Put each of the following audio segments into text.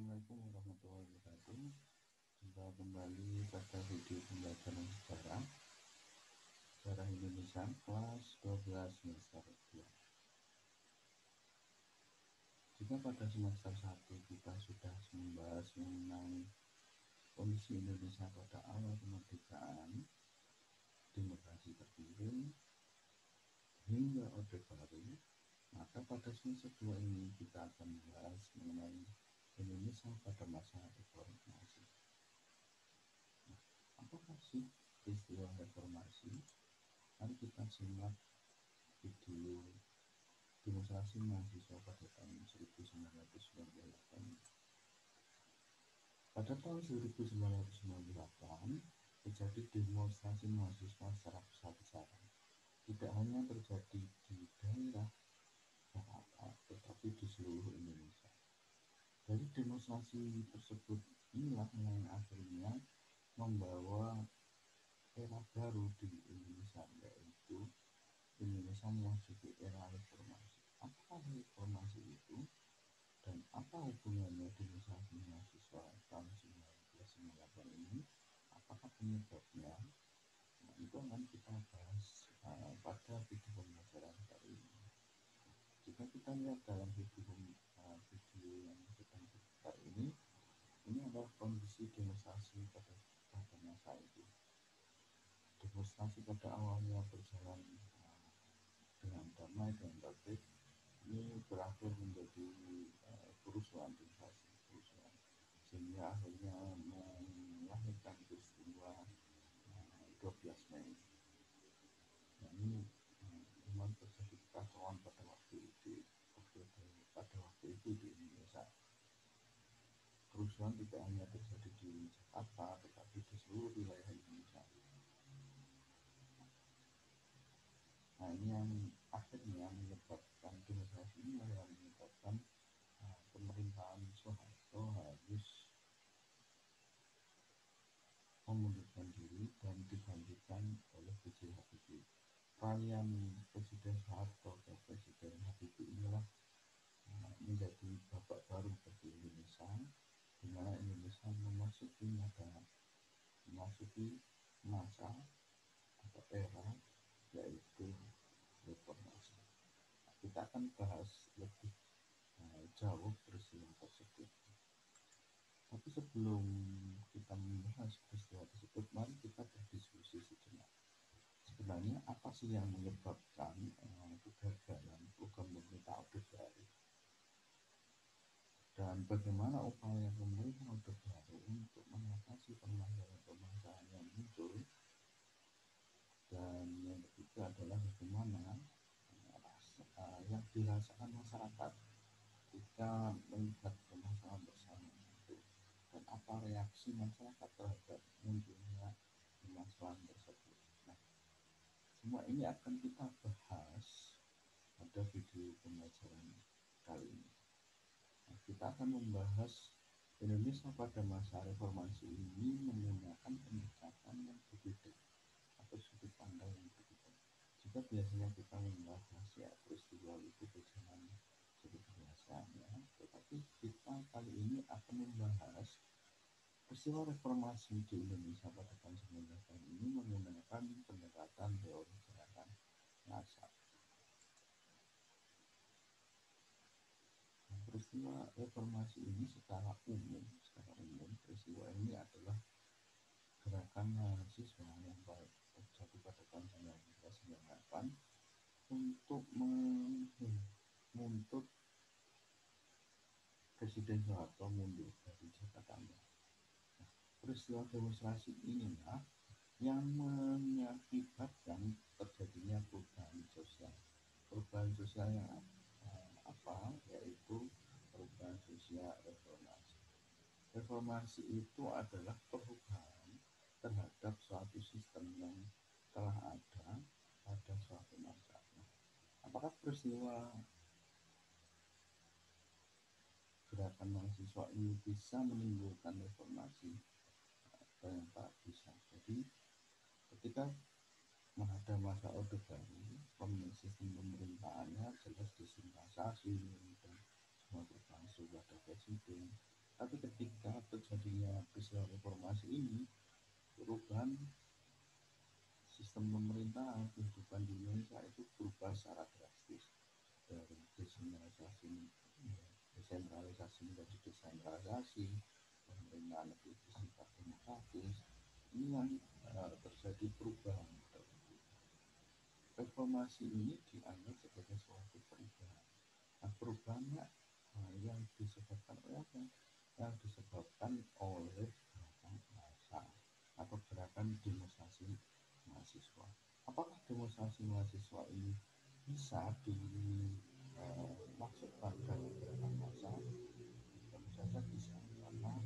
Assalamualaikum warahmatullahi wabarakatuh. Jumpa kembali pada video pembelajaran sejarah Indonesia kelas 12 semester 2. Jika pada semester 1 kita sudah membahas mengenai kondisi Indonesia pada awal kemerdekaan, demokrasi terpimpin hingga Orde Baru, maka pada semester 2 ini kita akan membahas mengenai Indonesia pada masa reformasi. Apakah sih peristiwa reformasi? Mari kita simak video demonstrasi mahasiswa pada tahun 1998. Pada tahun 1998 terjadi demonstrasi mahasiswa secara besar-besaran. Tidak hanya terjadi di daerah Jakarta, tetapi di seluruh Indonesia. Dari demonstrasi tersebut inilah yang akhirnya membawa era baru di Indonesia, yaitu Indonesia memasuki era reformasi. Apa reformasi itu dan apa hubungannya demonstrasi mahasiswa tahun 1998 ini? Apakah penyebabnya? Nah, itu akan kita bahas pada video pembelajaran kali ini. Jika kita lihat dalam video yang sedang diputar ini adalah kondisi demonstrasi pada masa itu. Demonstrasi pada awalnya berjalan dengan damai dan tertib, ini berakhir menjadi kerusuhan, sehingga akhirnya melahirkan peristiwa 12 Mei. Nah, ini memang terjadi kekacauan pada waktu itu di Indonesia. Kerusuhan tidak hanya terjadi di Jakarta, tetapi di seluruh wilayah Indonesia. Nah, ini yang akhirnya menyebabkan demonstrasi ini yang menyebabkan pemerintahan Soeharto harus mengundurkan diri dan digantikan oleh B.J. Habibie. Peralihan Presiden Soeharto ke Presiden Habibie inilah menjadi babak baru bagi Indonesia, di mana Indonesia memasuki masa atau era yaitu reformasi. Nah, kita akan bahas lebih jauh peristiwa tersebut. Tapi sebelum kita membahas peristiwa tersebut, mari kita berdiskusi sejenak. Sebenarnya apa sih yang menyebabkan kegagalan program pemerintah Orde Baru? Dan bagaimana upaya pemerintah Orde Baru untuk mengatasi permasalahan yang muncul? Dan yang ketiga adalah bagaimana yang dirasakan masyarakat ketika melihat permasalahan bersama itu, dan apa reaksi masyarakat terhadap munculnya permasalahan tersebut. Nah, semua ini akan kita bahas pada video pembelajaran kali ini. Nah, kita akan membahas Indonesia pada masa reformasi ini menggunakan pendekatan yang berbeda atau sudut pandang yang berbeda. Jika biasanya kita membahas peristiwa itu berjalan seperti biasanya, tetapi kita kali ini akan membahas peristiwa reformasi di Indonesia pada tahun 1998 ini menggunakan pendekatan teori gerakan massa. Peristiwa reformasi ini secara umum peristiwa ini adalah gerakan mahasiswa yang terjadi pada tahun 1998 untuk menuntut Presiden Soeharto mundur dari jabatannya. Nah, peristiwa demonstrasi inilah yang mengakibatkan terjadinya perubahan sosial yang yaitu perubahan sosial reformasi. Reformasi itu adalah perubahan terhadap suatu sistem yang telah ada pada suatu masa. Apakah peristiwa gerakan mahasiswa ini bisa menimbulkan reformasi? Ternyata bisa. Jadi ketika menghadapi masa Orde Baru, sistem pemerintahannya jelas disintegrasi dan semua berlangsung pada presiden, Tapi ketika terjadinya peristiwa reformasi ini, perubahan sistem pemerintahan kehidupan di Indonesia itu berubah secara drastis dari desentralisasi menjadi desentralisasi, pemerintahan lebih bersifat demokratis. Ini yang terjadi perubahan. Reformasi ini dianggap sebagai suatu perubahan. Nah, perubahannya yang disebabkan oleh apa? Yang disebabkan oleh gerakan massa atau gerakan demonstrasi mahasiswa. Apakah demonstrasi mahasiswa ini bisa dimasukkan dalam gerakan massa? Tentu saja bisa, karena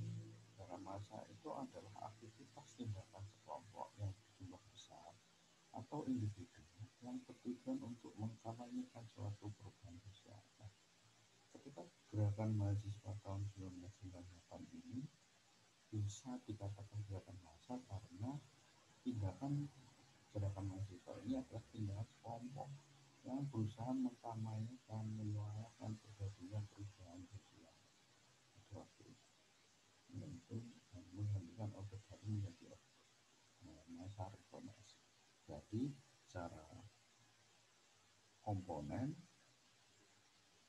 gerakan massa itu adalah aktivitas tindakan sekelompok yang berjumlah besar atau individu yang bertujuan untuk mengkampanyekan suatu perubahan sosial. Nah, ketika gerakan mahasiswa tahun 1998 ini bisa dikatakan gerakan massa karena tindakan gerakan mahasiswa ini adalah tindakan kelompok yang berusaha mengkampanyekan, menyuarakan terjadinya perubahan sosial pada waktu itu, yaitu menghentikan Orde Baru menjadi masa reformasi. Jadi secara komponen,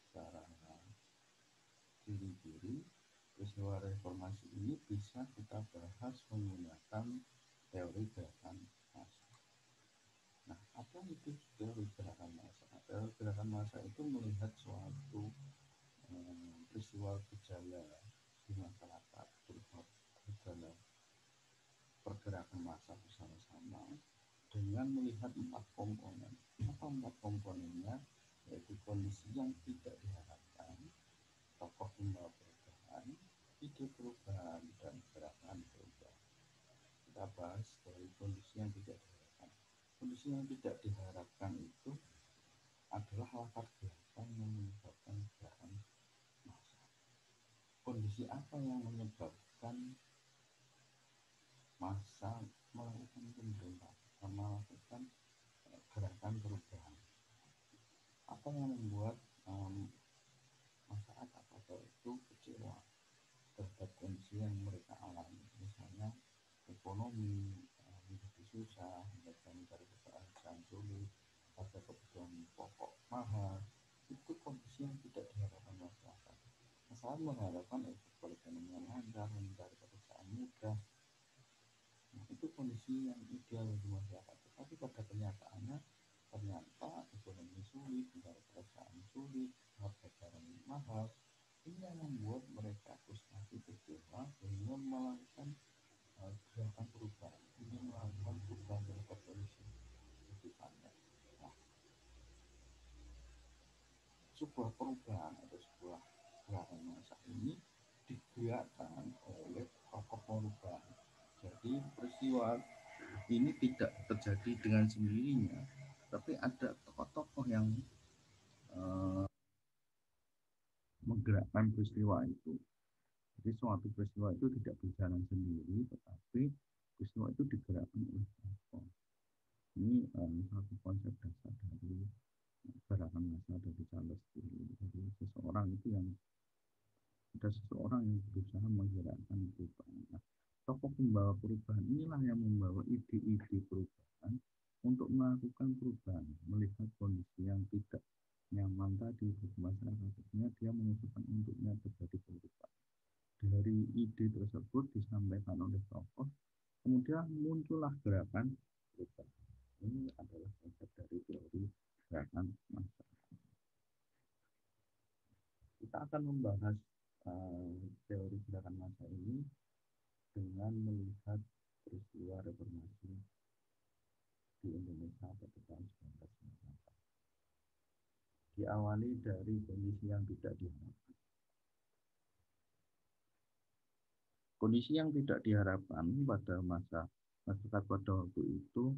secara ciri-ciri peristiwa reformasi ini bisa kita bahas menggunakan teori gerakan massa. Nah, apa itu teori gerakan massa? Teori gerakan massa itu melihat suatu peristiwa gejala di masyarakat berupa gejala pergerakan massa bersama-sama dengan melihat 4 komponen. Apa 4 komponennya? Yaitu kondisi yang tidak diharapkan, tokoh pembawa perubahan, ide perubahan, dan gerakan perubahan. Kita bahas dari kondisi yang tidak diharapkan. Kondisi yang tidak diharapkan itu adalah latar belakang yang menyebabkan gerakan massa. Kondisi apa yang menyebabkan massa melakukan pemberontakan, melakukan gerakan perubahan? Apa yang membuat masyarakat atau itu kecewa terhadap kondisi yang mereka alami, misalnya ekonomi menjadi susah, mereka mencari pekerjaan sulit, harga kebutuhan pokok mahal. Itu kondisi yang tidak diharapkan masyarakat. Masyarakat mengharapkan perekonomian lancar, mencari pekerjaan mudah. Nah, itu kondisi yang ideal bagi masyarakat. Tetapi pada kenyataannya ternyata ekonomi sulit, mencari pekerjaan sulit, harga barang mahal. Ini yang membuat mereka frustasi, kecewa, sehingga melakukan gerakan perubahan, ingin melakukan perubahan terhadap kondisi kehidupannya. Nah, sebuah perubahan atau sebuah gerakan massa ini digerakkan oleh tokoh perubahan. Jadi peristiwa ini tidak terjadi dengan sendirinya, tapi ada tokoh-tokoh yang menggerakkan peristiwa itu. Jadi suatu peristiwa itu tidak berjalan sendiri, tetapi peristiwa itu digerakkan oleh tokoh. Ini satu konsep dasar dari gerakan massa dari Charles Taylor. Jadi ada seseorang yang berusaha menggerakkan perubahan. Nah, tokoh pembawa perubahan inilah yang membawa ide-ide perubahan untuk melakukan perubahan, melihat kondisi yang tidak nyaman tadi di masyarakat, sehingga dia mengusulkan untuknya terjadi perubahan. Dari ide tersebut disampaikan oleh tokoh, kemudian muncullah gerakan perubahan. Ini adalah konsep dari teori gerakan massa. Kita akan membahas teori gerakan massa ini dengan melihat peristiwa reformasi di Indonesia pada tahun 1998. Diawali dari kondisi yang tidak diharapkan. Kondisi yang tidak diharapkan pada masa masyarakat pada waktu itu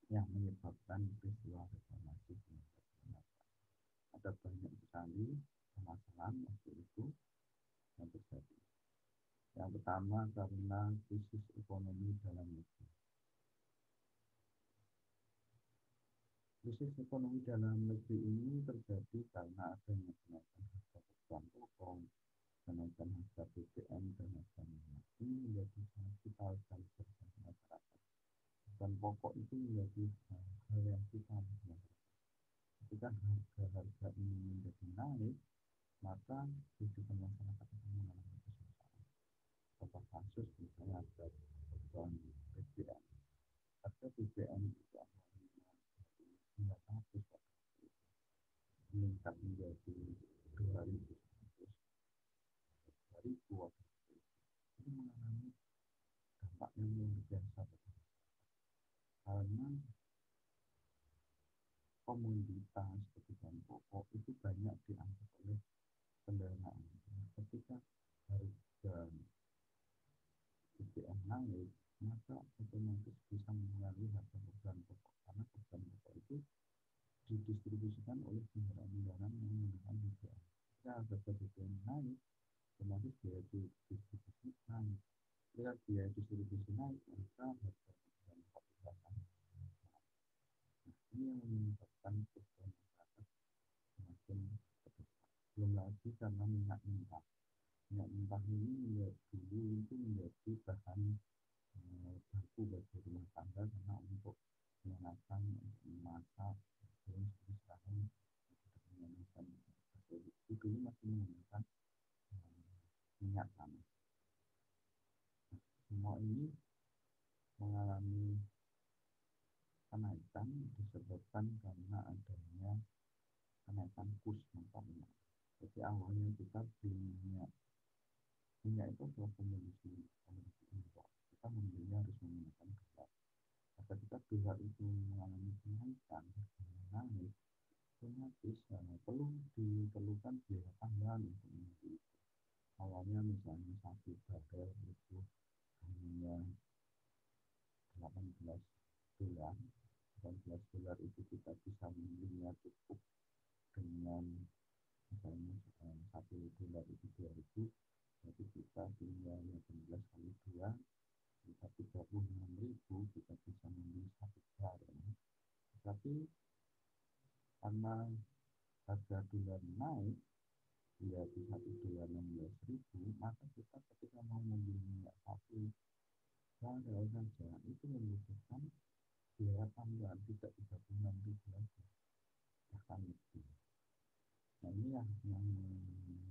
yang menyebabkan peristiwa reformasi. Ada banyak sekali permasalahan waktu itu yang terjadi. Yang pertama karena krisis ekonomi dalam negeri. Krisis ekonomi dalam negeri ini terjadi karena adanya kenaikan harga kebutuhan pokok, kenaikan ini menjadi sangat vital sekali bagi masyarakat. Dan pokok itu menjadi hal yang vital bagi masyarakat. Ketika harga-harga ini menjadi naik, maka kehidupan masyarakat akan mengalami kesusahan. Contoh kasus misalnya harga kebutuhan BBM. Harga BBM itu awalnya 900 meningkat menjadi 2.000, 2.000 ini mengalami dampak yang luar biasa karena komoditas kebutuhan pokok itu banyak diangkut oleh kendaraan. Ketika harga BBM naik, maka otomatis bisa mengalami harga kebutuhan pokok karena kebutuhan pokok itu didistribusikan oleh kendaraan-kendaraan yang menggunakan BBM. Ketika harga BBM naik, otomatis biaya distribusi naik. Ketika biaya distribusi naik, maka harga kebutuhan pokok juga naik. Ini yang menyebabkan kebutuhan masyarakat semakin berdesak. Belum lagi karena minyak mentah. Minyak mentah ini dulu itu menjadi bahan baku bagi rumah tangga karena untuk menggunakan untuk memasak belum sekarang menggunakan itu dulu masih menggunakan minyak tanah. Semua ini mengalami kenaikan disebabkan karena adanya kenaikan kurs mata uang. Jadi awalnya kita beli minyak itu adalah komoditi impor. Kita membelinya harus menggunakan dolar. Nah, ketika dolar itu mengalami kenaikan, naik, otomatis perlu diperlukan biaya tambahan untuk membeli. Awalnya misalnya satu barel itu hanya 18 dolar. 18 dolar itu kita bisa membelinya cukup dengan misalnya $1 itu 2.000, jadi kita tinggal 18 kali 2 kita 36.000 kita bisa membeli satu barang. Tapi karena harga dolar naik di $1 16.000, maka kita ketika mau membeli minyak satu barel saja itu membutuhkan biaya tambahan tidak 36.000 lagi, bahkan lebih. Nah ini yang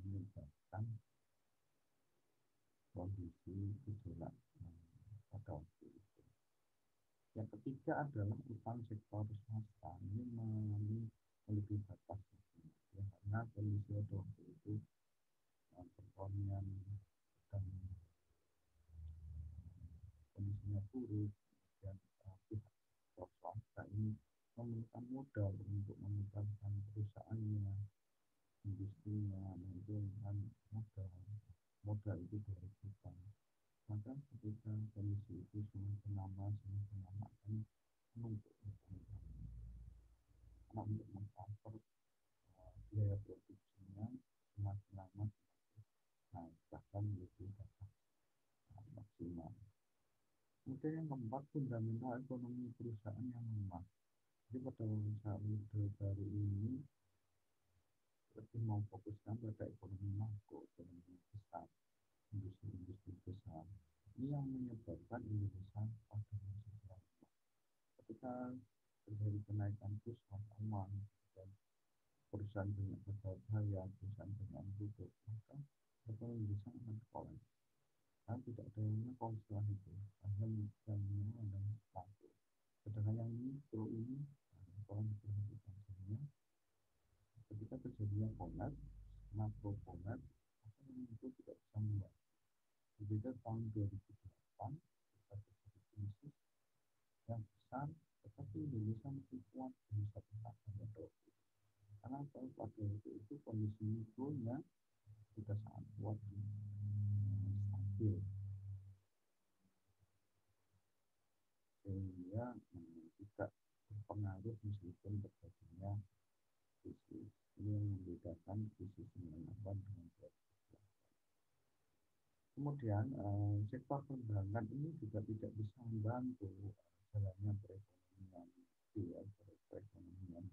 menyebabkan kondisi gejolak pada waktu itu. Yang ketiga adalah utang sektor swasta ini melebihi batas ya, karena kondisi pada waktu itu perekonomian dan kondisinya buruk, dan pihak sektor swasta ini memerlukan modal untuk memudahkan perusahaannya, industrinya, mengumpulkan modal itu dari utang. Maka ketika kondisi itu semakin lama akan menumpuk karena untuk mengcover biaya produksinya semakin lama semakin naik, bahkan lebih batas maksimal. Kemudian yang keempat, fundamental ekonomi perusahaan yang lemah. Jadi pada saat baru ini lebih memfokuskan pada ekonomi makro, ekonomi besar, industri-industri besar. Ini yang menyebabkan Indonesia pada masa ketika terjadi kenaikan kurs mata uang dan perusahaan banyak gagal bayar, perusahaan banyak tutup, maka ekonomi Indonesia akan kolaps. Karena tidak ada yang nyokong setelah itu, hanya yang ada satu. Sedangkan yang mikro ini, tolong diperhatikan sebenarnya, ketika terjadinya kolaps, makro kolaps, maka yang itu tidak bisa membantu. Berbeda tahun 2008, kita terjadi krisis yang besar, tetapi Indonesia masih kuat bisa bertahan pada waktu itu. Karena pada waktu itu kondisi mikronya sudah sangat kuat dan stabil, sehingga tidak berpengaruh meskipun terjadinya krisis. Ini yang membedakan krisis 98 dengan 2008. Kemudian sektor perbankan ini juga tidak bisa membantu jalannya perekonomian, perekonomian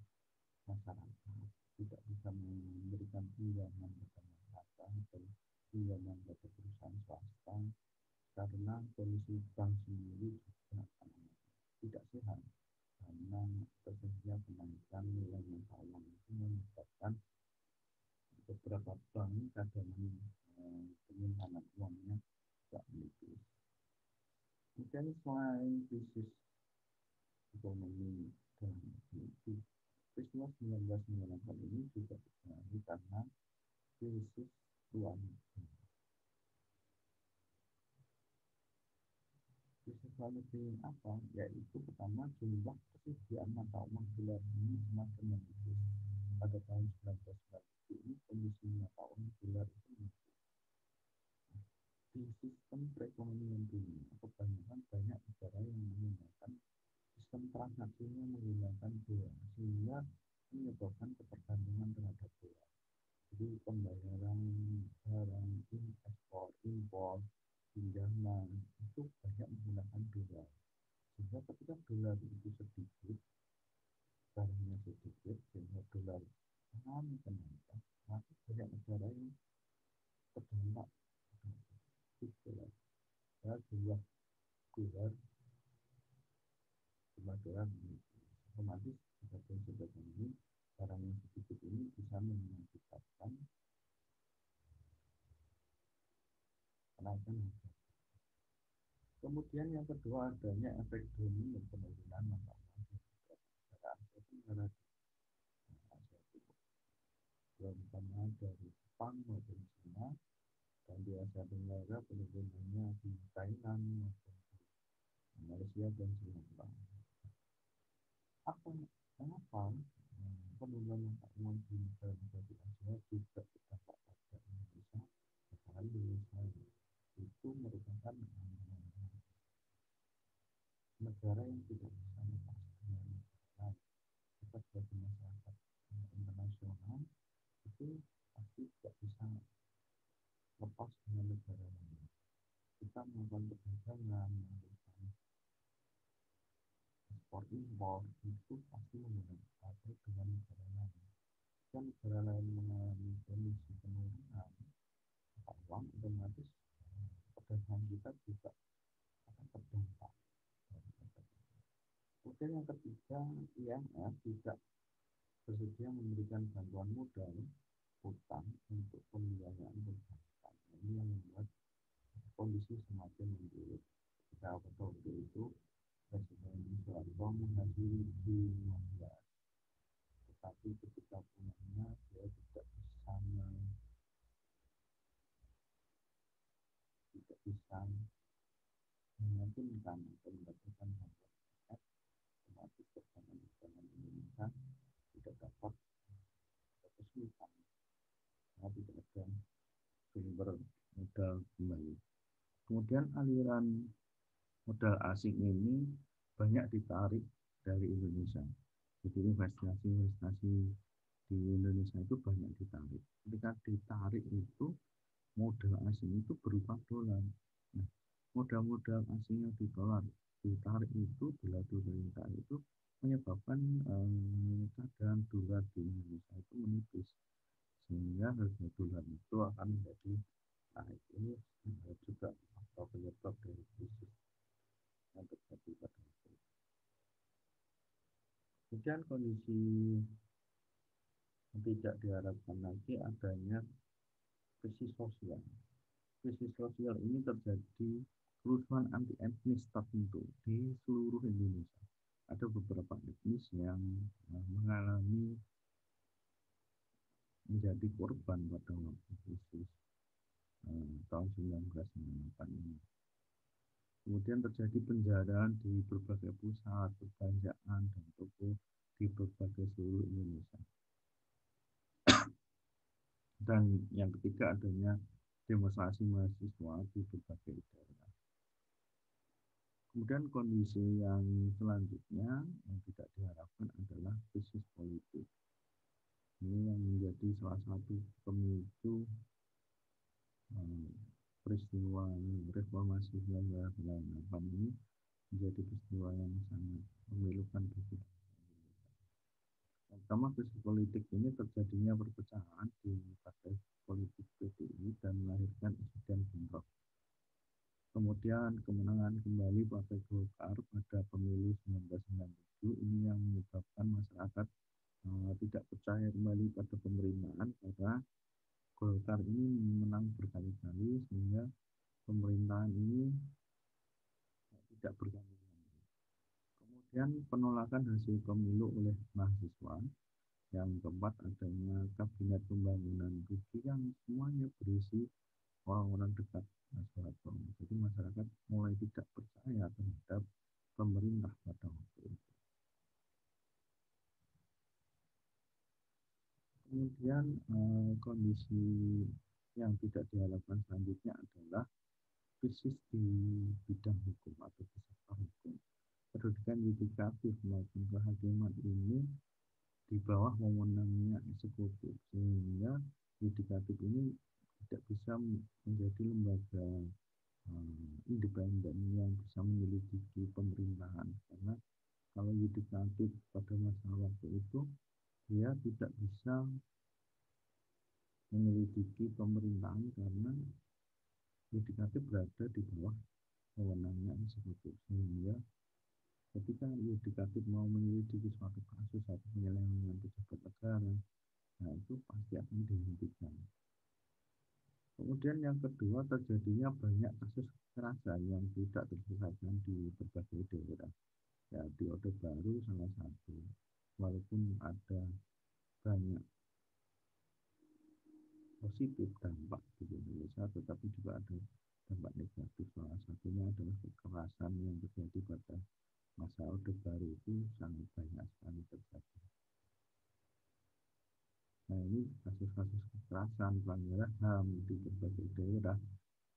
masyarakat, tidak bisa memberikan pinjaman kepada masyarakat atau pinjaman kepada perusahaan swasta karena kondisi bank sendiri juga tidak sehat karena terjadinya kenaikan nilai mata uang itu menyebabkan beberapa bank cadangan penyimpanan uangnya tidak menipis. Kemudian selain krisis ekonomi dan itu peristiwa 1998 ini juga terjadi karena krisis luar negeri. Krisis luar negeri apa? Yaitu pertama jumlah persediaan mata uang dolar ini semakin menipis. Pada tahun 1990 ini kondisi mata uang dolar itu menipis. Di sistem perekonomian dunia, kebanyakan banyak negara yang menggunakan sistem transaksinya menggunakan dolar sehingga menyebabkan ketergantungan terhadap dolar. Jadi pembayaran barang ekspor, impor, pinjaman itu banyak menggunakan dolar. Sehingga ketika dolar itu sedikit, barangnya sedikit, sehingga dolar mengalami kenaikan, maka banyak negara yang terdampak dolar. Ya, jumlah dolar otomatis sebagian ini barang yang sedikit ini bisa mengakibatkan kenaikan harga. Kemudian yang kedua adanya efek domino penurunan mata uang di beberapa negara Asia Tenggara, Asia Timur, terutama dari Jepang maupun China, dan di Asia Tenggara penurunannya di Thailand maupun di Malaysia dan Singapura. Kenapa penurunan mata uang di negara-negara di Asia juga berdampak pada Indonesia? Sekali itu merupakan negara yang tidak bisa lepas dengan negara lain. Kita sebagai masyarakat internasional itu pasti tidak bisa lepas dengan negara lain. Kita melakukan perdagangan, melakukan ekspor impor itu pasti menggunakan dengan negara lain. Dan negara lain mengalami kondisi penurunan mata uang, otomatis perdagangan kita juga akan terdampak. Kemudian yang ketiga, IMF tidak bersedia memberikan bantuan modal utang untuk pembiayaan perbankan. Ini yang membuat kondisi semakin memburuk. Ketika waktu itu Presiden Soeharto menghadiri G15, tetapi ketika pulangnya dia tidak bisa meyakinkan atau mendapatkan bantuan IMF, otomatis perbankan Indonesia tidak dapat kesulitan karena tidak ada sumber modal kembali. Kemudian aliran modal asing ini banyak ditarik dari Indonesia. Jadi investasi di Indonesia itu banyak ditarik. Ketika ditarik itu modal asing itu berupa dolar. Nah, modal asing yang ditarik itu dolar itu menyebabkan cadangan dolar di Indonesia itu menipis, sehingga harga dolar itu akan menjadi naik. Ini juga faktor penyebab dari krisis yang terjadi pada itu. Kemudian kondisi yang tidak diharapkan lagi adanya krisis sosial. Krisis sosial ini terjadi kerusuhan anti etnis tertentu di seluruh Indonesia. Ada beberapa etnis yang mengalami menjadi korban pada waktu krisis tahun 1998 ini. Kemudian terjadi penjarahan di berbagai pusat perbelanjaan dan toko di berbagai seluruh Indonesia. Dan yang ketiga adanya demonstrasi mahasiswa di berbagai daerah. Kemudian kondisi yang selanjutnya yang tidak diharapkan adalah krisis politik. Ini yang menjadi salah satu pemicu peristiwa reformasi 1998 ini menjadi peristiwa yang sangat memilukan bagi Indonesia. Pertama, krisis politik ini terjadinya perpecahan di partai politik PDI dan melahirkan insiden bentrok. Kemudian kemenangan kembali Partai Golkar pada pemilu 1997 ini yang menyebabkan masyarakat tidak percaya kembali pada pemerintahan karena Golkar ini menang berkali-kali sehingga pemerintahan ini tidak berganti-ganti. Kemudian penolakan hasil pemilu oleh mahasiswa. Yang keempat adanya kabinet pembangunan Ruki yang semuanya berisi orang-orang dekat Soeharto. Jadi masyarakat mulai tidak percaya terhadap pemerintah pada waktu itu. Kemudian kondisi yang tidak diharapkan selanjutnya adalah krisis di bidang hukum atau di sektor hukum. Kedudukan yudikatif maupun kehakiman ini di bawah wewenangnya eksekutif, sehingga yudikatif ini tidak bisa menjadi lembaga independen yang bisa menyelidiki pemerintahan, karena kalau yudikatif pada masa waktu itu dia tidak bisa menyelidiki pemerintahan karena yudikatif berada di bawah wewenangnya eksekutif, sehingga ketika yudikatif mau menyelidiki suatu kasus atau penyelewengan pejabat negara, nah itu pasti akan dihentikan. Kemudian yang kedua, terjadinya banyak kasus kekerasan yang tidak terselesaikan di berbagai daerah. Ya, di Orde Baru salah satu. Walaupun ada banyak positif dampak di Indonesia, tetapi juga ada dampak negatif. Salah satunya adalah kekerasan yang terjadi pada masa Orde Baru itu sangat banyak sekali terjadi. Nah, ini kasus-kasus kekerasan, pelanggaran HAM di berbagai daerah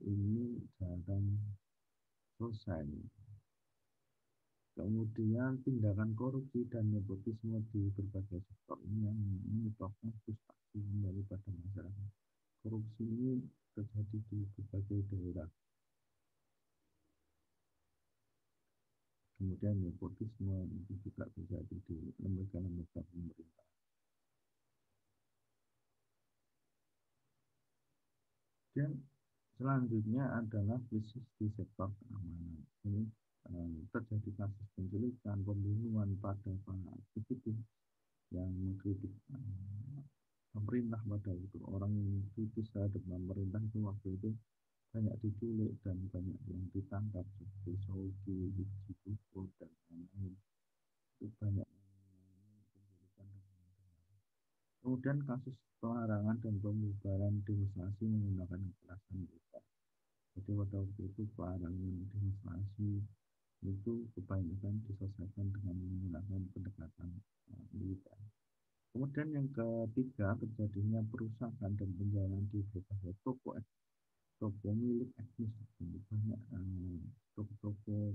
ini jarang selesai. Kemudian tindakan korupsi dan nepotisme di berbagai sektor ini yang menyebabkan frustasi kembali pada masyarakat. Korupsi ini terjadi di berbagai daerah. Kemudian nepotisme itu juga terjadi di lembaga-lembaga pemerintah. Dan selanjutnya adalah krisis di sektor keamanan. Ini terjadi kasus penculikan, pembunuhan pada para aktivis yang mengkritik pemerintah pada itu. Orang yang kritis terhadap pemerintah itu waktu itu banyak diculik dan banyak yang ditangkap seperti Sogi, Hidjibutut, dan lain-lain. Itu banyak penculikan. Kemudian kasus pelarangan dan pembubaran demonstrasi menggunakan kekerasan militer. Jadi pada waktu itu pelarangan demonstrasi itu kebanyakan diselesaikan dengan menggunakan pendekatan militer. Kemudian yang ketiga, terjadinya perusakan dan penjarahan di berbagai toko milik etnis. Banyak toko-toko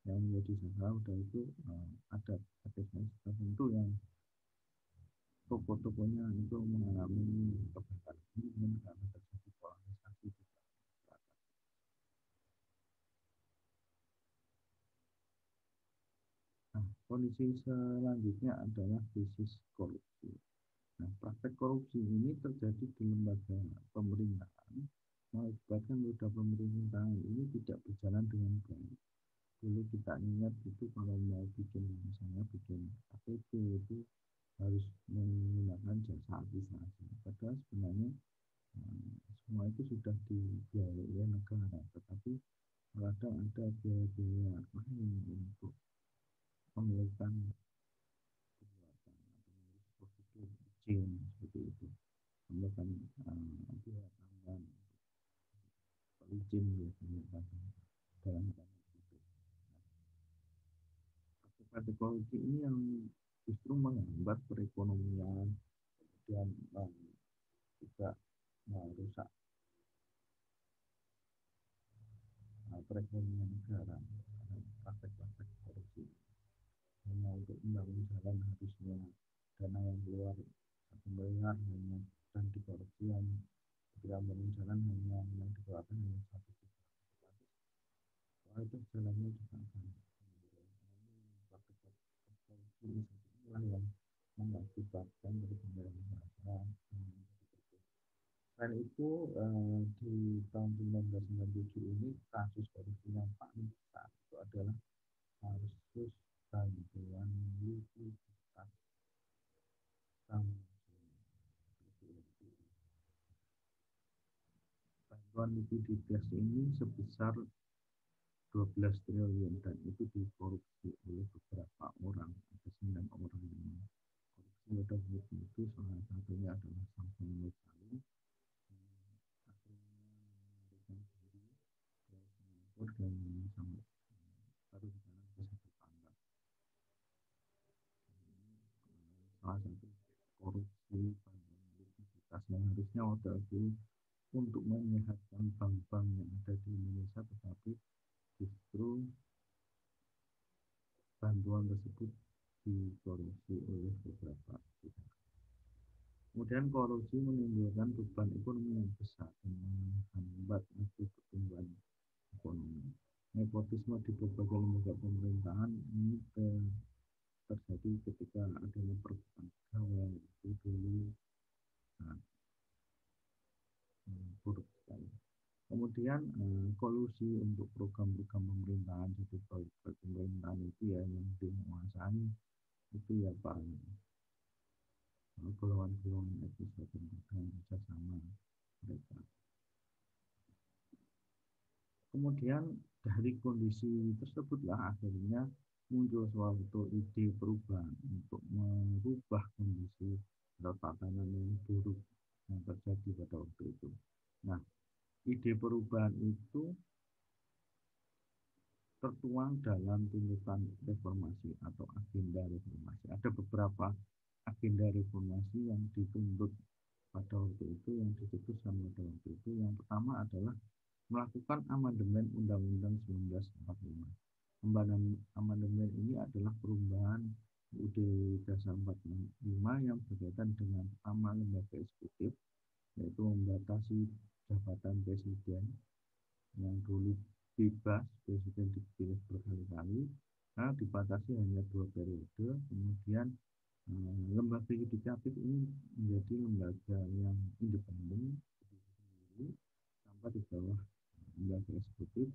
yang menjadi sasaran itu ada etnis tertentu yang toko-tokonya itu mengalami kebakaran karena terjadi polarisasi di masyarakat. Nah, kondisi selanjutnya adalah krisis korupsi. Nah, praktek korupsi ini terjadi di lembaga pemerintahan, mengakibatkan roda pemerintahan ini tidak berjalan dengan baik. Dulu kita ingat itu kalau mau bikin, misalnya bikin KTP itu harus menggunakan jasa administrasi. Padahal sebenarnya semua itu sudah dibiayai oleh negara, tetapi kadang ada biaya-biaya lain untuk melakukan kegiatan atau prosedur izin seperti itu. Melakukan biaya tambahan izin biasanya dalam itu. Praktik korupsi ini yang justru menghambat perekonomian, kemudian juga merusak perekonomian negara. Praktek-praktek korupsi hanya untuk membangun jalan harusnya dana yang keluar 1 miliar hanya dan dikorupsi yang ketika membangun jalan hanya yang dikeluarkan hanya 1 juta. Soal itu jalannya juga akan praktek korupsi inilah yang mengakibatkan perekonomian negara. Selain itu, di tahun 1997 ini kasus korupsi yang paling besar itu adalah kasus bantuan likuiditas bank. Bantuan likuiditas ini sebesar 12 triliun dan itu dikorupsi oleh beberapa orang, ada 9 orang yang korupsi pada waktu itu, salah satunya adalah Samsung Nursalim, akhirnya melarikan diri ke Singapura dan sampai baru sekarang bisa tertangkap. Salah satu korupsi bantuan likuiditas yang harusnya waktu itu untuk menyehatkan bank-bank yang ada di Indonesia, tetapi justru bantuan tersebut dikorupsi oleh beberapa pihak. Kemudian korupsi menimbulkan beban ekonomi yang besar dan menghambat laju pertumbuhan ekonomi. Nepotisme di berbagai lembaga pemerintahan ini terjadi ketika adanya perebutan pegawai itu dulu sangat buruk sekali. Kemudian kolusi untuk program-program pemerintahan, jadi proyek pemerintahan itu ya yang dimenguasai itu ya Pak, golongan-golongan etis dan kerjasama mereka. Kemudian dari kondisi tersebutlah akhirnya muncul suatu ide perubahan untuk merubah kondisi atau tatanan yang buruk yang terjadi pada waktu itu. Nah, ide perubahan itu tertuang dalam tuntutan reformasi atau agenda reformasi. Ada beberapa agenda reformasi yang dituntut pada waktu itu, yang dicetuskan pada waktu itu. Yang pertama adalah melakukan amandemen Undang-Undang 1945. Amandemen ini adalah perubahan UUD Dasar 45 yang berkaitan dengan pertama lembaga eksekutif, yaitu membatasi jabatan presiden yang dulu bebas, presiden dipilih berkali-kali, nah dibatasi hanya 2 periode. Kemudian lembaga yudikatif ini menjadi lembaga yang independen sendiri tanpa di bawah lembaga eksekutif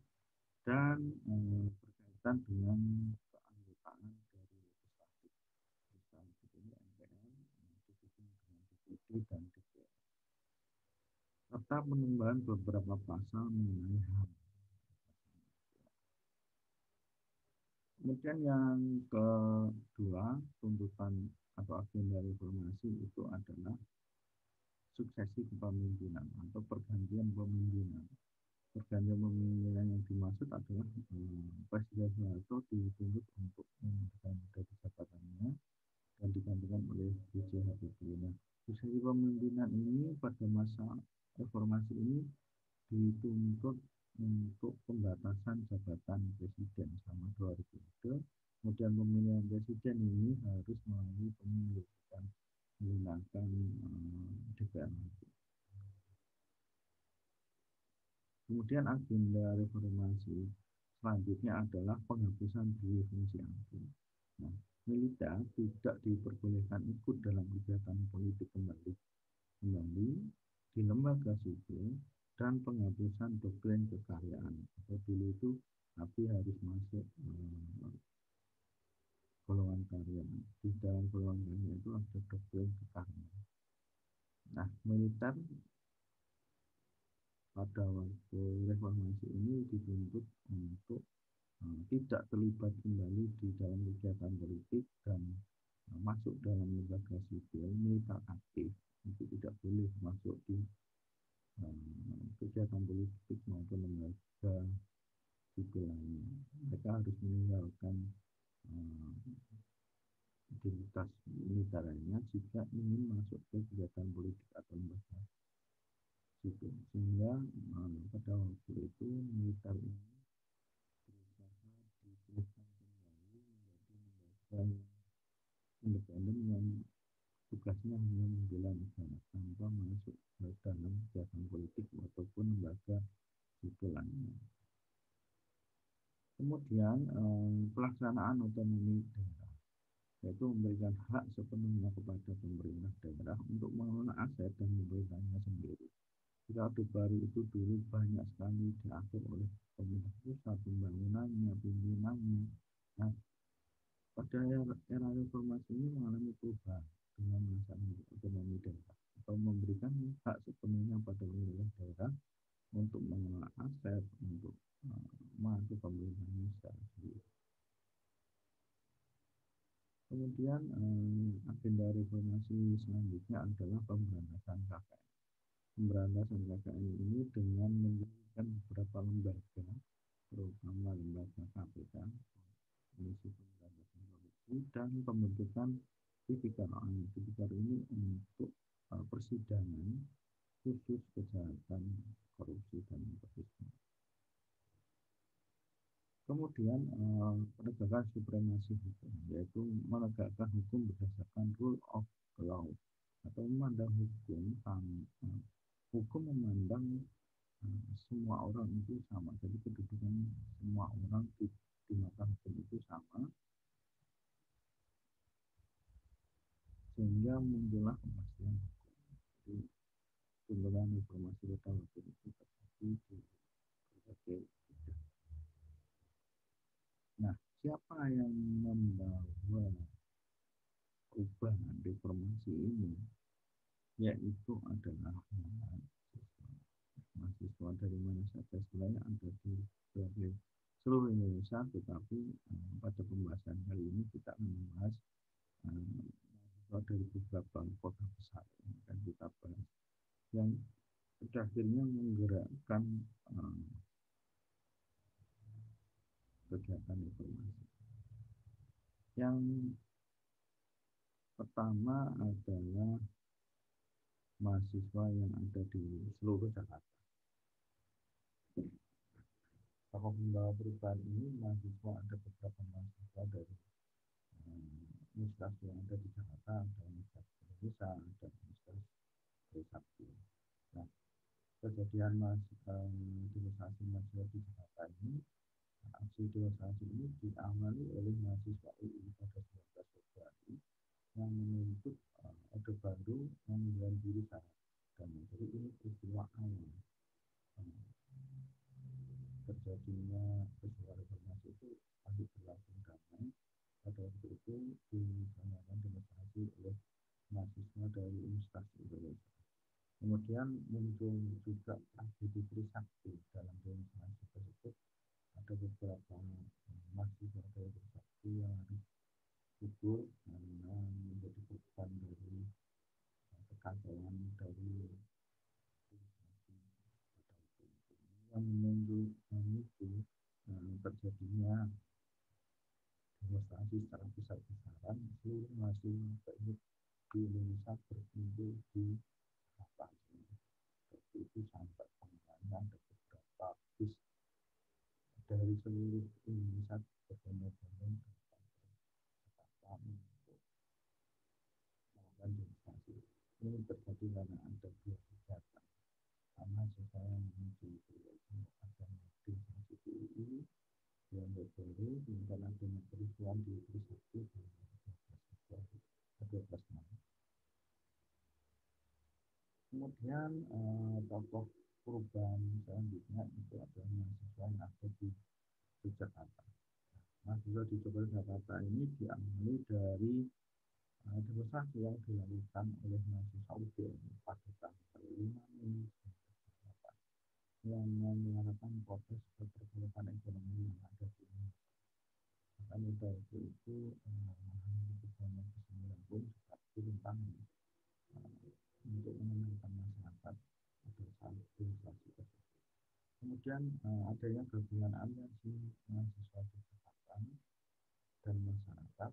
dan berkaitan dengan keanggotaan dari legislatif. Legislatif ini MPR didukung dengan DPD dan DPR, serta penambahan beberapa pasal mengenai HAM. Kemudian yang kedua, tuntutan atau agenda reformasi itu adalah suksesi kepemimpinan atau pergantian pemimpinan. Pergantian pemimpinan yang dimaksud adalah Presiden Soeharto dituntut untuk mengundurkan dari jabatannya dan digantikan oleh B.J. Habibie. Nah, suksesi pemimpinan ini pada masa reformasi ini dituntut untuk pembatasan jabatan presiden selama 2 periode. Kemudian pemilihan presiden ini harus melalui pemilu dan menggunakan DPR. Kemudian agenda reformasi selanjutnya adalah penghapusan dui fungsi ASN. Nah, militer tidak diperbolehkan ikut dalam kegiatan politik kembali di lembaga sipil dan penghapusan doktrin kekaryaan. Atau dulu itu tapi harus masuk golongan karya. Di dalam golongan karya itu ada doktrin kekaryaan. Nah, militer pada waktu reformasi ini dituntut untuk tidak terlibat kembali di dalam kegiatan politik dan masuk dalam lembaga sipil militer aktif. Itu tidak boleh masuk di kegiatan politik maupun lembaga sipil lainnya. Mereka harus meninggalkan identitas militernya jika ingin masuk ke kegiatan politik atau lembaga sipil. Sehingga pada waktu itu militer ini berusaha dipulihkan kembali menjadi lembaga independen yang tugasnya hanya membela negara tanpa masuk ke dalam kegiatan politik ataupun lembaga sipil lainnya. Kemudian pelaksanaan otonomi daerah, yaitu memberikan hak sepenuhnya kepada pemerintah daerah untuk mengelola aset dan pemerintahnya sendiri. Jika Orde Baru itu dulu banyak sekali diatur oleh pemerintah pusat, pembangunannya, pimpinannya. Nah, pada era reformasi ini mengalami perubahan dengan melaksanakan otonomi daerah atau memberikan hak sepenuhnya pada wilayah daerah untuk mengelola aset, untuk mengatur pemerintahnya secara sendiri. Kemudian agenda reformasi selanjutnya adalah pemberantasan KKN. Pemberantasan KKN ini dengan menggunakan beberapa lembaga, terutama lembaga KPK, Komisi Pemberantasan Korupsi, dan pembentukan tipikor. Tipikor ini untuk persidangan khusus kejahatan korupsi dan nepotisme. Kemudian penegakan supremasi hukum, yaitu menegakkan hukum berdasarkan rule of law atau memandang hukum memandang semua orang itu sama. Jadi kedudukan semua orang di mata hukum itu sama, sehingga muncullah kepastian hukum. Jadi tuntutan informasi pada waktu itu terjadi di berbagai bidang. Nah, siapa yang membawa perubahan reformasi ini? Yaitu adalah mahasiswa dari mana saja, sebenarnya ada di seluruh Indonesia, tetapi pada pembahasan kali ini kita akan membahas mahasiswa dari beberapa kota besar yang akan kita bahas, yang pada akhirnya menggerakkan kegiatan informasi. Yang pertama adalah mahasiswa yang ada di seluruh Jakarta. Tokoh pembawa perubahan ini mahasiswa, ada beberapa mahasiswa dari universitas yang ada di Jakarta, ada Universitas Indonesia, ada Universitas Trisakti. Nah, kejadian demonstrasi mahasiswa di Jakarta ini, aksi demonstrasi ini diawali oleh mahasiswa UI pada 19 Februari yang menuntut Orde Baru mengundurkan diri dan jadi ini peristiwa awal terjadinya peristiwa reformasi itu masih berlangsung damai. Pada waktu itu dilaksanakan demonstrasi oleh mahasiswa dari Universitas Indonesia. Kemudian muncul juga tragedi Trisakti. Dalam demonstrasi tersebut ada beberapa mahasiswa dari Trisakti yang harus gugur karena menjadi korban dari kekacauan dari yang memicu terjadinya demonstrasi secara besar-besaran. Seluruh mahasiswa di Indonesia berkumpul di Jakarta. Waktu itu sampai pengenanya ada beberapa bis dari seluruh Indonesia berbondong-bondong datang ke Jakarta untuk melakukan demonstrasi. Ini terjadi karena ada dua kegiatan. Pertama, saya menuju ada demonstrasi di UI yang baru, kemudian adanya kerusuhan di Trisakti di 12 Maret. Kemudian tokoh perubahan selanjutnya itu adalah mahasiswa yang ada di Yogyakarta. Mahasiswa di Yogyakarta ini diambil dari demonstrasi yang dilakukan oleh mahasiswa UGM pada tanggal 5 Mei yang menyatakan protes perburukan ekonomi yang ada di Indonesia. Bahkan pada waktu itu memahami kebijakan ke-9 pun juga turun tangan untuk menenangkan masyarakat pada saat demonstrasi tersebut. Kemudian adanya gabungan aliansi mahasiswa di Jakarta dan masyarakat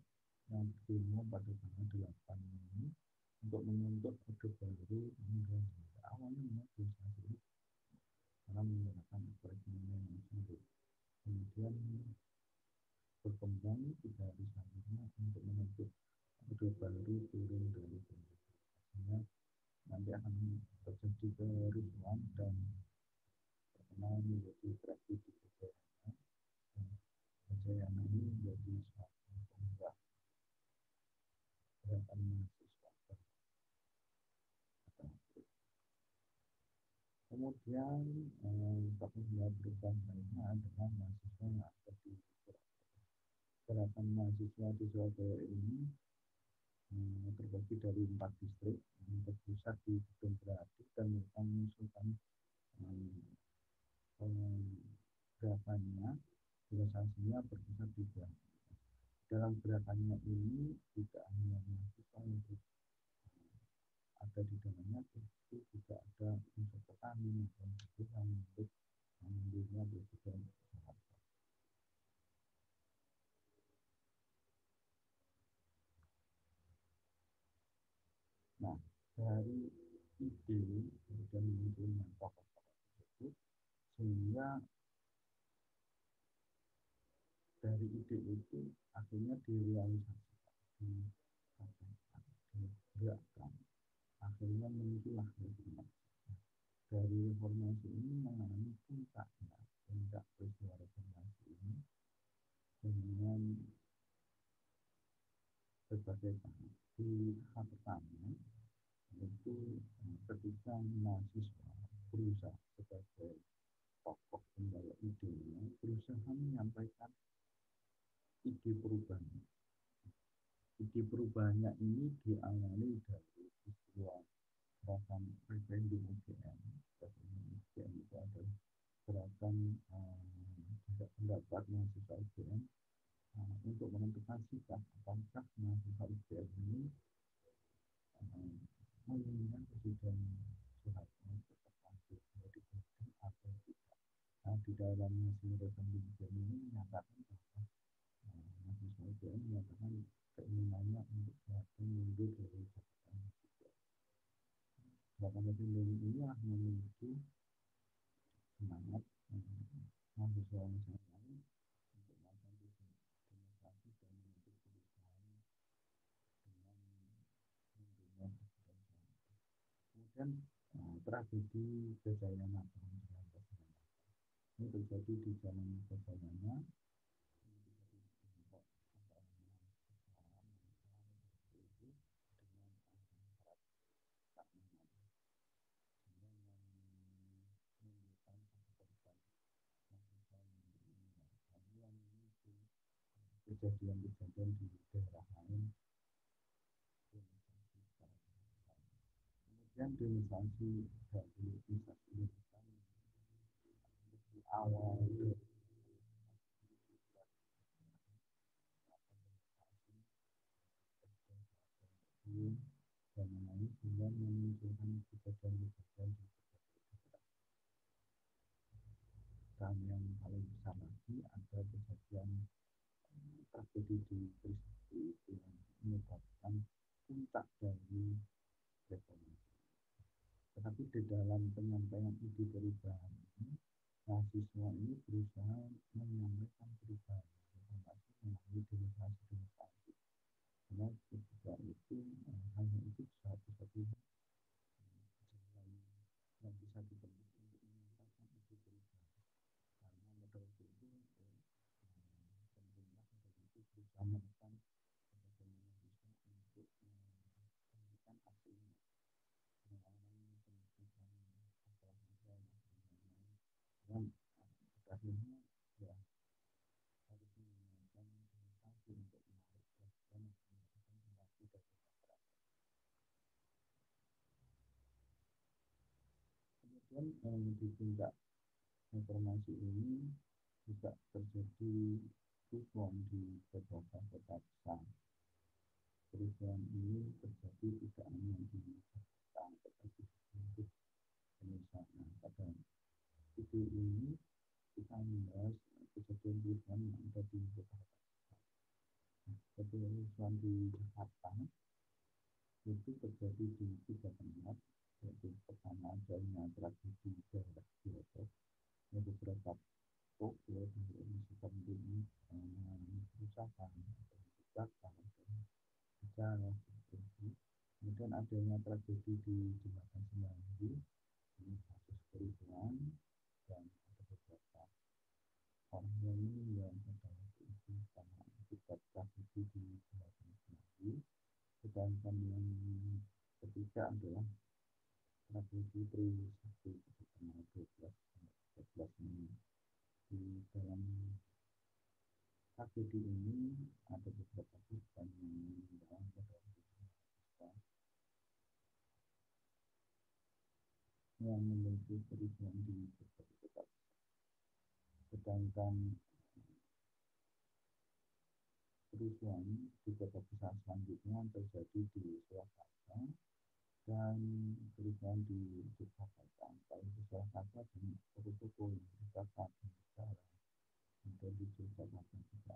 yang demo pada tanggal 8 Mei untuk menuntut Orde Baru mengundurkan diri. Awalnya memang demonstrasi ini karena menggunakan perekonomian yang sulit. Kemudian berkembang 3 hari selanjutnya untuk menuntut Orde Baru turun dari pemerintahannya. Nanti akan terjadi kerusuhan dan terkenal menjadi tragedi Kejayaan. Kejayaan ini menjadi suatu penggerak gerakan mahasiswa. Kemudian apabila perubahan lainnya adalah mahasiswa yang ada di gerakan mahasiswa di Surabaya ini terbagi dari 4 distrik yang terpusat di Gedung Kreatif dan mereka mengusulkan gerakannya realisasinya berpusat di Jakarta. Dalam gerakannya ini tidak hanya mahasiswa yang ada di dalamnya, itu juga ada unsur petani dan juga untuk mengambilnya presiden Jakarta. Nah, dari ide dan munculnya tokoh-tokoh tersebut, sehingga dari ide itu akhirnya direalisasikan, digerakkan, akhirnya muncullah reformasi. Dari reformasi ini mengalami puncaknya, puncak peristiwa reformasi ini dengan berbagai tahap. Di tahap pertama yaitu ketika mahasiswa berusaha sebagai tokoh pembawa idenya berusaha menyampaikan ide perubahan. Ide perubahannya ini diawali dari peristiwa gerakan referendum UGM. Referendum UGM itu adalah gerakan pendapat mahasiswa UGM untuk menentukan sikap apakah mahasiswa UGM ini menginginkan Presiden Soeharto tetap lanjut menjadi presiden atau tidak. Nah, di dalam hasil referendum UGM ini menyatakan bahwa mahasiswa UGM menyatakan keinginannya untuk Soeharto mundur dari jabatan presiden. Gerakan referendum ini memicu semangat mahasiswa yang lain untuk melakukan demonstrasi dan menuntut perubahan dengan mundurnya presiden Soeharto. Kemudian tragedi Gajayana tahun 1998 ini terjadi di Jalan Gajayana kejadian-kejadian di daerah lain. Kemudian demonstrasi dari instansi di awal dan lain sehingga memunculkan kejadian-kejadian di dan yang paling besar lagi ada kejadian tragedi di Trisakti itu yang menyebabkan puncak dari reformasi. Tetapi di dalam penyampaian ide perubahan ini, mahasiswa ini berusaha menyampaikan perubahan reformasi melalui demonstrasi-demonstrasi. Karena ketika itu hanya itu satu-satunya jalan yang bisa ditempuh untuk menyampaikan ide perubahan. Karena pada waktu itu pemerintah pada itu berusaha menekan kepada mahasiswa untuk memberikan aksinya mengalami pendidikan olahraga dan akhirnya ya harus menggunakan demonstrasi untuk menarik perhatian dan mendapatkan simpati dari masyarakat. Kemudian di puncak reformasi ini juga terjadi kerusuhan di beberapa kota besar. Kerusuhan ini terjadi tidak hanya di Jakarta, tetapi di seluruh Indonesia. Nah, pada video ini kita membahas kejadian kerusuhan yang ada di beberapa kota. Nah, kerusuhan di Jakarta itu terjadi di 3 tempat, yaitu pertama adanya tragedi daerah Depok, yang beberapa toko dari Indonesia ini mengalami kerusakan atau dibakar dan bencana seperti itu. Kemudian adanya tragedi di Jembatan Semanggi, ini kasus kerusuhan dan ada beberapa orang yang meninggal pada waktu itu karena akibat tragedi di Jembatan Semanggi. Sedangkan yang ketiga adalah tragedi Trisakti. 12 sampai 13 ini. Di dalam tragedi ini ada beberapa korban yang meninggal pada siswa yang memiliki kerugian di berbagai kota. Sedangkan kerusuhan di kota besar selanjutnya terjadi di Surakarta dan kerusuhan di Yogyakarta. Kalau di Surakarta banyak toko-toko yang dibakar di negara, kemudian di Yogyakarta juga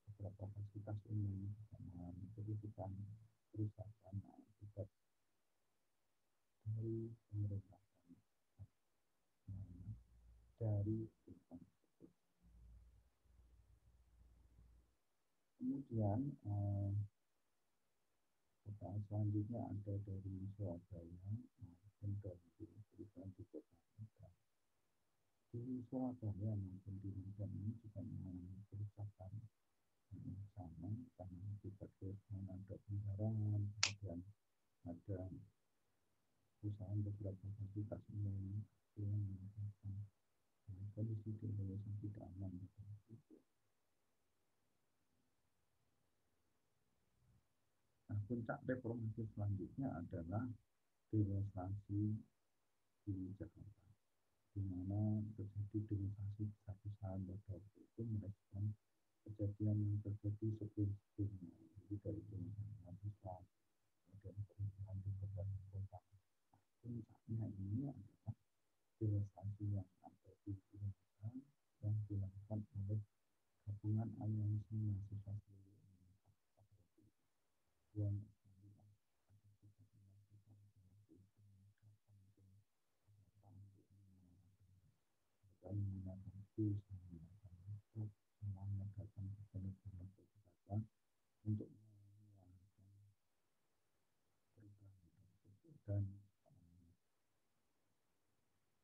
beberapa fasilitas umum mengalami kerusakan akibat dari pemerintahan dari Jepang. Kemudian kota selanjutnya ada dari Surabaya maupun dari perusahaan di kota Medan. Di Surabaya maupun di Medan ini juga mengalami kerusakan yang sama karena akibat kerusakan ada pembarangan, kemudian ada perusahaan beberapa fasilitas umum yang menyebabkan kondisi di Indonesia tidak aman. Nah, puncak reformasi selanjutnya adalah demonstrasi di Jakarta, di mana terjadi demonstrasi besar-besaran pada waktu itu merespon kejadian yang terjadi sebelum-sebelumnya, jadi dari demonstrasi mahasiswa, kemudian kerusuhan di berbagai kota. Puncaknya ini adalah demonstrasi yang ada di Indonesia yang dilakukan oleh Gabungan Aliansi Mahasiswa Seluruh Indonesia pada waktu itu. Dan menggunakan tools, menggunakan laptop, semuanya datang ke benar-benar kesempatan untuk melakukan perubahan tersebut dan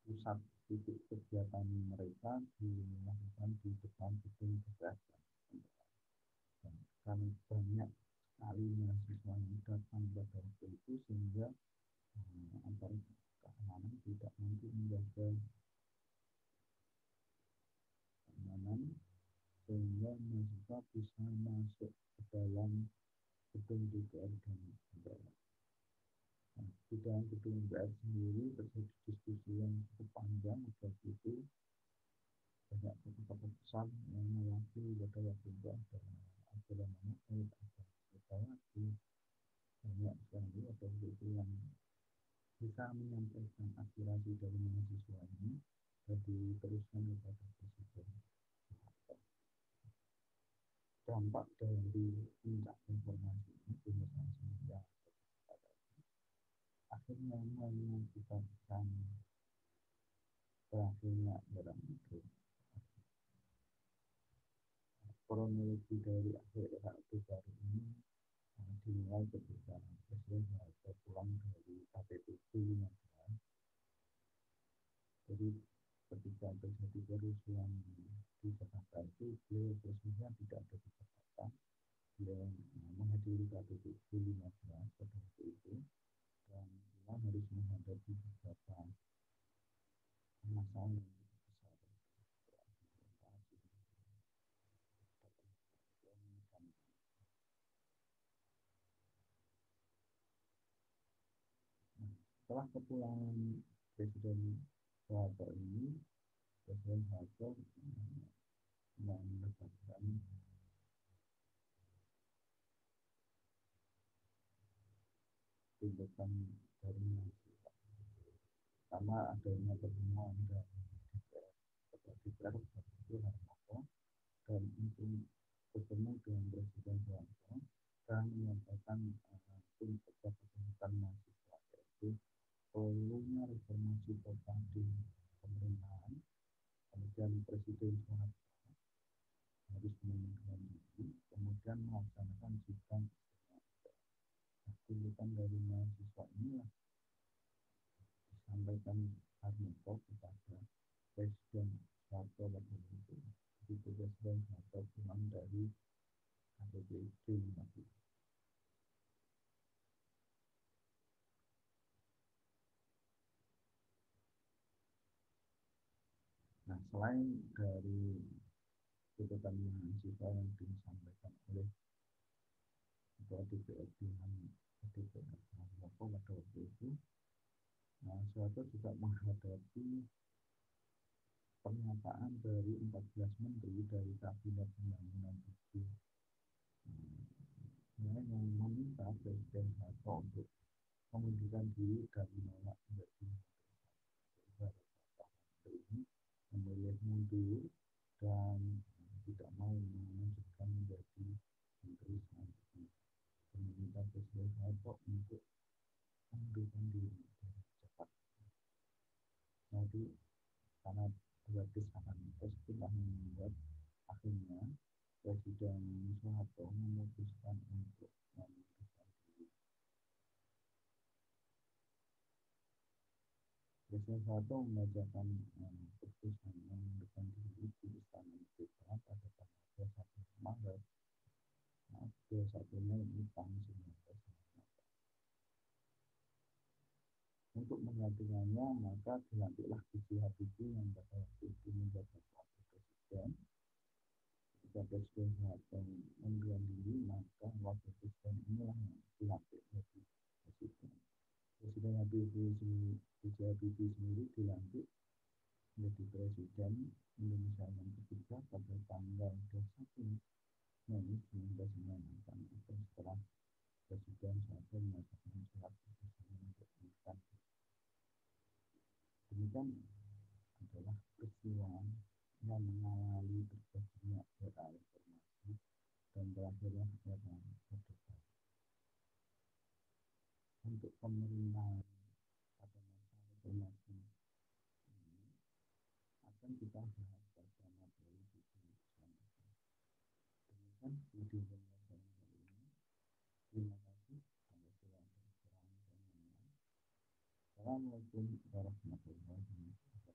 pusat titik kegiatan mereka dilakukan di depan gedung DPR dan karena banyak sekali mahasiswa yang datang pada waktu itu sehingga aparat keamanan tidak mampu menjaga keamanan sehingga mahasiswa bisa masuk ke dalam gedung DPR dan MPR. Nah, di dalam gedung MPR sendiri terjadi diskusi yang cukup panjang waktu itu. Banyak tokoh-tokoh besar yang mewakili pada waktu itu ada Abdullah Manaf, ada Megawati, banyak sekali waktu itu yang bisa menyampaikan aspirasi dari mahasiswa ini dan diteruskan kepada Presiden. Dampak dari puncak informasi ini demonstrasi yang akhirnya mengakibatkan berakhirnya era itu. Kronologi dari akhir era itu baru ini dimulai ketika Presiden Soeharto pulang dari KTT 15. Jadi ketika terjadi kerusuhan di Jakarta itu beliau posisinya tidak ada di Jakarta, beliau menghadiri KTT 15 pada waktu itu dan beliau harus menghadapi beberapa masalah yang besar. Setelah kepulangan Presiden Soeharto ini, Presiden Soeharto menetapkan tindakan dari mahasiswa karena adanya pertemuan dari DPR itu Harmoko dan untuk bertemu dengan Presiden Soeharto dan menyampaikan untuk kesehatan mahasiswa yaitu perlunya reformasi total di pemerintahan. Kemudian Presiden Soeharto harus mengundurkan diri, kemudian melaksanakan sidang istimewa. Tuntutan dari mahasiswa inilah disampaikan Harmoko kepada Presiden Soeharto waktu itu. Begitu Presiden Soeharto pulang dari KTT 15. selain dari tuntutan mahasiswa yang disampaikan oleh Ketua DPR dengan DPR Harmoko pada waktu itu, Soeharto juga menghadapi pernyataan dari 14 menteri dari Kabinet Pembangunan itu, yang meminta Presiden Soeharto untuk mengundurkan diri dan menolak menjadi beberapa menteri ini memilih mundur dan tidak mau melanjutkan menjadi menteri selanjutnya, dan meminta Presiden Soeharto untuk mengundurkan diri dengan cepat. Jadi karena dua desakan tersebut membuat akhirnya Presiden Soeharto memutuskan untuk mengundurkan diri. Presiden Soeharto membacakan keputusan mengundurkan diri di Istana Merdeka pada tanggal 21 Maret 21 Mei tahun 1945. Untuk menggantikannya, maka dilantiklah B.J. Habibie yang pada waktu itu menjabat wakil presiden. Ketika Presiden Soeharto mengundurkan diri, maka wakil presiden inilah yang dilantik menjadi presiden. Presiden B.J. Habibie sendiri dilantik menjadi presiden Indonesia yang ketiga pada tanggal 21 Mei 1998, atau setelah Presiden Soeharto menyatakan surat keputusan untuk mengundurkan diri. Demikian adalah peristiwa yang mengawali terjadinya era reformasi dan berakhirnya era Orde Baru. Untuk pemerintahan pada masa reformasi ini akan kita bahas pada materi video selanjutnya. Demikian video pembahasan kali ini. Terima kasih. Apabila ada kekurangan dan lain-lain. Assalamualaikum warahmatullahi wabarakatuh.